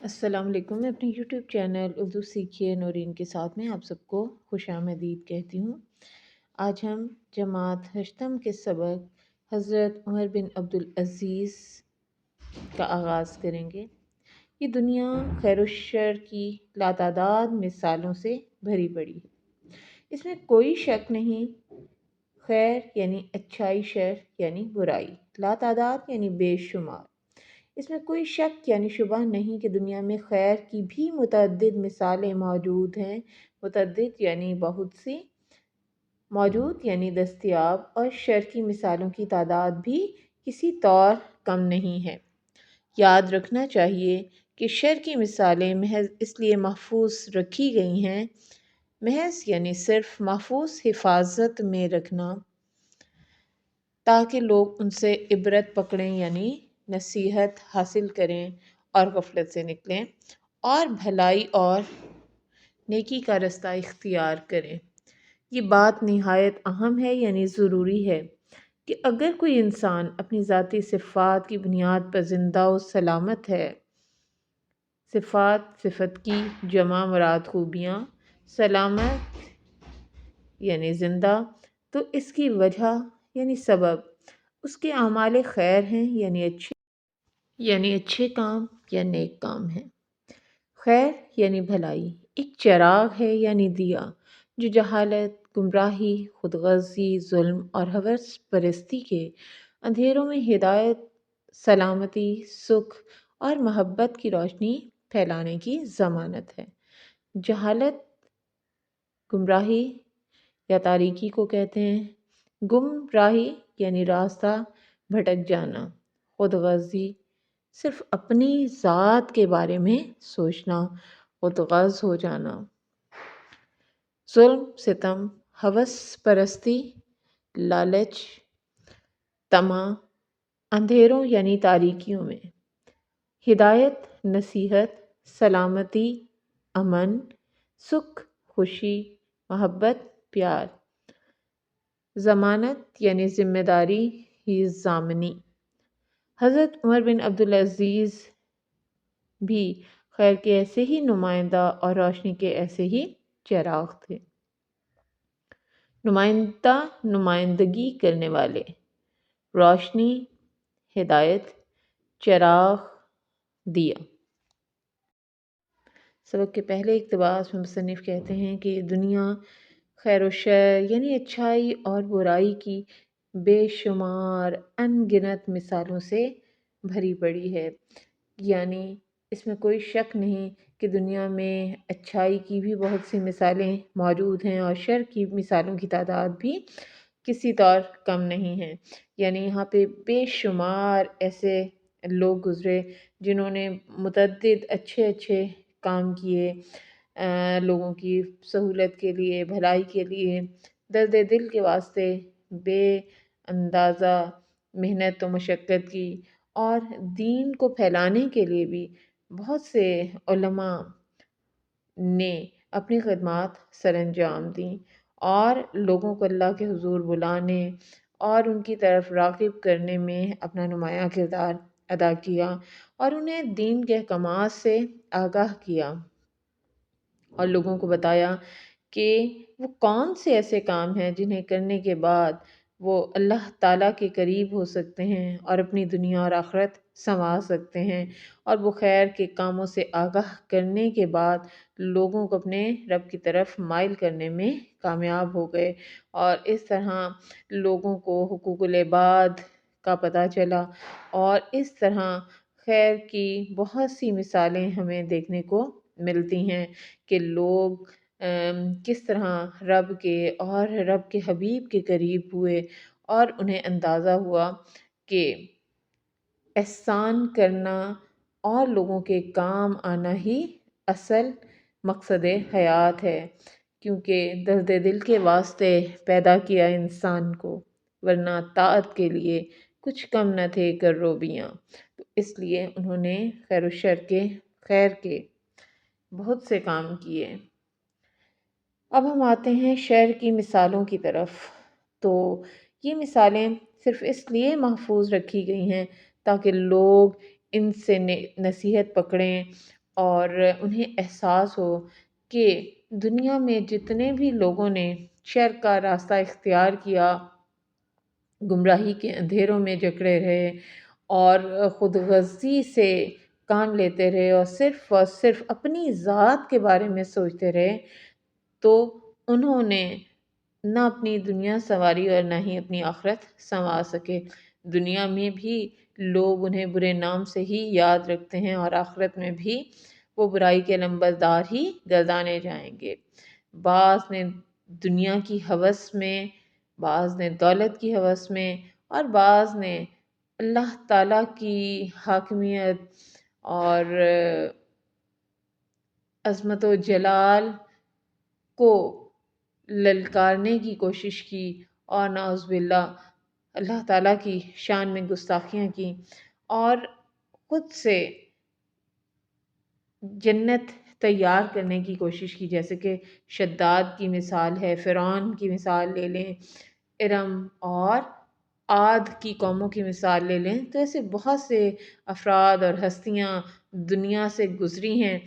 السلام علیکم، میں اپنے یوٹیوب چینل اردو سیکھیے نورین کے ساتھ میں آپ سب کو خوش آمدید کہتی ہوں۔ آج ہم جماعت ہشتم کے سبق حضرت عمر بن عبدالعزیز کا آغاز کریں گے۔ یہ دنیا خیر و شر کی لاتعداد مثالوں سے بھری پڑی ہے، اس میں کوئی شک نہیں۔ خیر یعنی اچھائی، شر یعنی برائی، لاتعداد یعنی بے شمار۔ اس میں کوئی شک یعنی شبہ نہیں کہ دنیا میں خیر کی بھی متعدد مثالیں موجود ہیں۔ متعدد یعنی بہت سی، موجود یعنی دستیاب، اور شر کی مثالوں کی تعداد بھی کسی طور کم نہیں ہے۔ یاد رکھنا چاہیے کہ شر کی مثالیں محض اس لیے محفوظ رکھی گئی ہیں، محض یعنی صرف محفوظ حفاظت میں رکھنا، تاکہ لوگ ان سے عبرت پکڑیں یعنی نصیحت حاصل کریں اور غفلت سے نکلیں اور بھلائی اور نیکی کا رستہ اختیار کریں۔ یہ بات نہایت اہم ہے یعنی ضروری ہے کہ اگر کوئی انسان اپنی ذاتی صفات کی بنیاد پر زندہ و سلامت ہے، صفت کی جمع مراد خوبیاں، سلامت یعنی زندہ، تو اس کی وجہ یعنی سبب اس کے اعمال خیر ہیں یعنی اچھے کام یا نیک کام ہیں۔ خیر یعنی بھلائی ایک چراغ ہے یعنی دیا، جو جہالت، گمراہی، خود غرضی، ظلم اور ہوس پرستی کے اندھیروں میں ہدایت، سلامتی، سکھ اور محبت کی روشنی پھیلانے کی ضمانت ہے۔ جہالت، گمراہی یا تاریکی کو کہتے ہیں۔ گمراہی یعنی راستہ بھٹک جانا، خود غرضی صرف اپنی ذات کے بارے میں سوچنا، خود غرض ہو جانا، ظلم، ستم، ہوس پرستی، لالچ، طمع، اندھیروں یعنی تاریکیوں میں، ہدایت، نصیحت، سلامتی، امن، سکھ، خوشی، محبت، پیار، ضمانت یعنی ذمہ داری ہی ضامنی۔ حضرت عمر بن عبدالعزیز بھی خیر کے ایسے ہی نمائندہ اور روشنی کے ایسے ہی چراغ تھے۔ نمائندگی کرنے والے، روشنی، ہدایت، چراغ، دیا۔ سبق کے پہلے اقتباس میں مصنف کہتے ہیں کہ دنیا خیر و شر یعنی اچھائی اور برائی کی بے شمار ان گنت مثالوں سے بھری پڑی ہے، یعنی اس میں کوئی شک نہیں کہ دنیا میں اچھائی کی بھی بہت سی مثالیں موجود ہیں اور شر کی مثالوں کی تعداد بھی کسی طور کم نہیں ہے۔ یعنی یہاں پہ بے شمار ایسے لوگ گزرے جنہوں نے متعدد اچھے کام کیے، لوگوں کی سہولت کے لیے، بھلائی کے لیے، درد دل کے واسطے بے اندازہ محنت و مشقت کی، اور دین کو پھیلانے کے لیے بھی بہت سے علماء نے اپنی خدمات سر انجام دیں اور لوگوں کو اللہ کے حضور بلانے اور ان کی طرف راغب کرنے میں اپنا نمایاں کردار ادا کیا، اور انہیں دین کے احکامات سے آگاہ کیا اور لوگوں کو بتایا کہ وہ کون سے ایسے کام ہیں جنہیں کرنے کے بعد وہ اللہ تعالیٰ کے قریب ہو سکتے ہیں اور اپنی دنیا اور آخرت سنوار سکتے ہیں، اور وہ خیر کے کاموں سے آگاہ کرنے کے بعد لوگوں کو اپنے رب کی طرف مائل کرنے میں کامیاب ہو گئے، اور اس طرح لوگوں کو حقوق العباد کا پتہ چلا، اور اس طرح خیر کی بہت سی مثالیں ہمیں دیکھنے کو ملتی ہیں کہ لوگ کس طرح رب کے اور رب کے حبیب کے قریب ہوئے، اور انہیں اندازہ ہوا کہ احسان کرنا اور لوگوں کے کام آنا ہی اصل مقصد حیات ہے، کیونکہ درد دل کے واسطے پیدا کیا انسان کو، ورنہ طاعت کے لیے کچھ کم نہ تھے کروبیاں۔ تو اس لیے انہوں نے خیر و شر کے، خیر کے بہت سے کام کیے۔ اب ہم آتے ہیں شر کی مثالوں کی طرف۔ تو یہ مثالیں صرف اس لیے محفوظ رکھی گئی ہیں تاکہ لوگ ان سے نصیحت پکڑیں اور انہیں احساس ہو کہ دنیا میں جتنے بھی لوگوں نے شر کا راستہ اختیار کیا، گمراہی کے اندھیروں میں جکڑے رہے اور خود غرضی سے کام لیتے رہے اور صرف اپنی ذات کے بارے میں سوچتے رہے، تو انہوں نے نہ اپنی دنیا سنواری اور نہ ہی اپنی آخرت سنوار سکے۔ دنیا میں بھی لوگ انہیں برے نام سے ہی یاد رکھتے ہیں اور آخرت میں بھی وہ برائی کے لمبردار ہی گردانے جائیں گے۔ بعض نے دنیا کی ہوس میں، بعض نے دولت کی ہوس میں، اور بعض نے اللہ تعالیٰ کی حاکمیت اور عظمت و جلال کو للکارنے کی کوشش کی، اور نعوذ باللہ اللہ تعالیٰ کی شان میں گستاخیاں کی اور خود سے جنت تیار کرنے کی کوشش کی، جیسے کہ شداد کی مثال ہے، فرعون کی مثال لے لیں، ارم اور عاد کی قوموں کی مثال لے لیں، تو ایسے بہت سے افراد اور ہستیاں دنیا سے گزری ہیں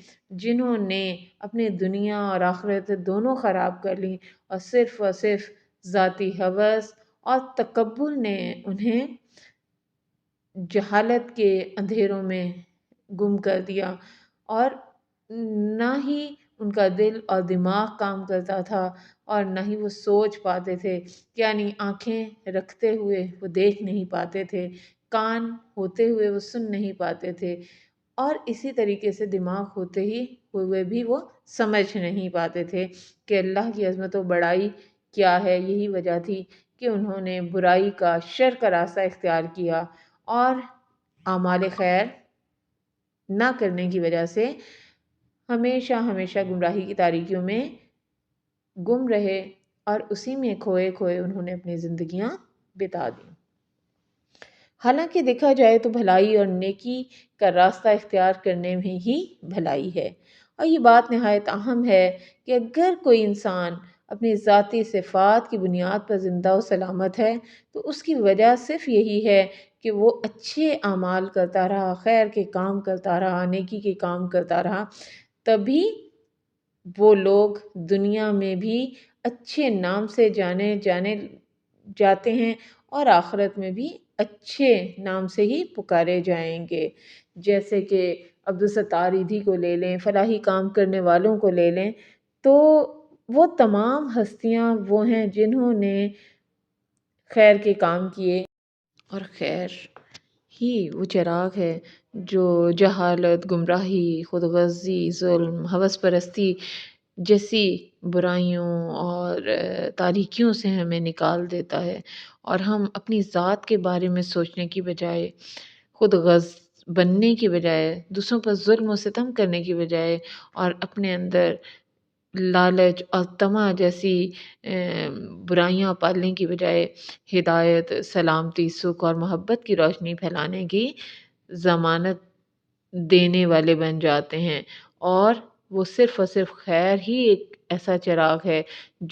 جنہوں نے اپنے دنیا اور آخرت دونوں خراب کر لی، اور صرف ذاتی ہوس اور تکبر نے انہیں جہالت کے اندھیروں میں گم کر دیا، اور نہ ہی ان کا دل اور دماغ کام کرتا تھا اور نہ ہی وہ سوچ پاتے تھے، یعنی آنکھیں رکھتے ہوئے وہ دیکھ نہیں پاتے تھے، کان ہوتے ہوئے وہ سن نہیں پاتے تھے، اور اسی طریقے سے دماغ ہوتے ہی ہوئے بھی وہ سمجھ نہیں پاتے تھے کہ اللہ کی عظمت و بڑائی کیا ہے۔ یہی وجہ تھی کہ انہوں نے برائی کا، شر کا راستہ اختیار کیا اور اعمال خیر نہ کرنے کی وجہ سے ہمیشہ ہمیشہ گمراہی کی تاریکیوں میں گم رہے اور اسی میں کھوئے کھوئے انہوں نے اپنی زندگیاں بتا دیں۔ حالانکہ دیکھا جائے تو بھلائی اور نیکی کا راستہ اختیار کرنے میں ہی بھلائی ہے، اور یہ بات نہایت اہم ہے کہ اگر کوئی انسان اپنی ذاتی صفات کی بنیاد پر زندہ و سلامت ہے تو اس کی وجہ صرف یہی ہے کہ وہ اچھے اعمال کرتا رہا، خیر کے کام کرتا رہا، نیکی کے کام کرتا رہا، تبھی وہ لوگ دنیا میں بھی اچھے نام سے جانے جاتے ہیں اور آخرت میں بھی اچھے نام سے ہی پکارے جائیں گے۔ جیسے کہ عبدالستار ایدھی کو لے لیں، فلاحی کام کرنے والوں کو لے لیں، تو وہ تمام ہستیاں وہ ہیں جنہوں نے خیر کے کام کیے، اور خیر ہی وہ چراغ ہے جو جہالت، گمراہی، خود غرضی، ظلم، ہوس پرستی جیسی برائیوں اور تاریکیوں سے ہمیں نکال دیتا ہے، اور ہم اپنی ذات کے بارے میں سوچنے کی بجائے، خود غرض بننے کی بجائے، دوسروں پر ظلم و ستم کرنے کی بجائے، اور اپنے اندر لالچ اور طمع جیسی برائیاں پالنے کی بجائے ہدایت، سلامتی، سکھ اور محبت کی روشنی پھیلانے کی ضمانت دینے والے بن جاتے ہیں، اور وہ صرف اور صرف خیر ہی ایک ایسا چراغ ہے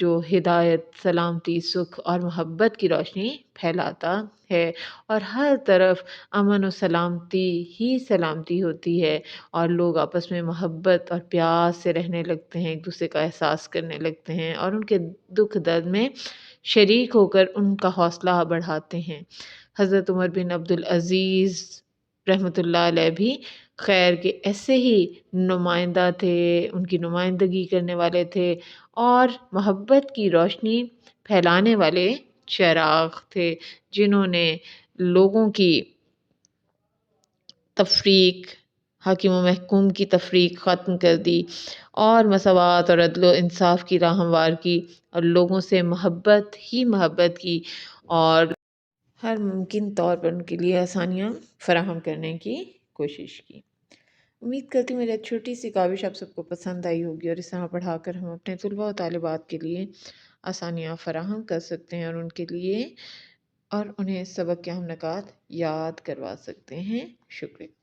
جو ہدایت، سلامتی، سکھ اور محبت کی روشنی پھیلاتا ہے، اور ہر طرف امن و سلامتی ہی سلامتی ہوتی ہے، اور لوگ آپس میں محبت اور پیار سے رہنے لگتے ہیں، ایک دوسرے کا احساس کرنے لگتے ہیں، اور ان کے دکھ درد میں شریک ہو کر ان کا حوصلہ بڑھاتے ہیں۔ حضرت عمر بن عبدالعزیز رحمۃ اللہ علیہ بھی خیر کے ایسے ہی نمائندہ تھے، ان کی نمائندگی کرنے والے تھے، اور محبت کی روشنی پھیلانے والے چراغ تھے، جنہوں نے لوگوں کی تفریق، حاکم و محکوم کی تفریق ختم کر دی، اور مساوات اور عدل و انصاف کی راہ ہموار کی، اور لوگوں سے محبت ہی محبت کی، اور ہر ممکن طور پر ان کے لیے آسانیاں فراہم کرنے کی کوشش کی۔ امید کرتی ہوں میری چھوٹی سی کاوش آپ سب کو پسند آئی ہوگی، اور اس طرح پڑھا کر ہم اپنے طلباء و طالبات کے لیے آسانیاں فراہم کر سکتے ہیں، اور ان کے لیے اور انہیں سبق کے اہم نکات یاد کروا سکتے ہیں۔ شکریہ۔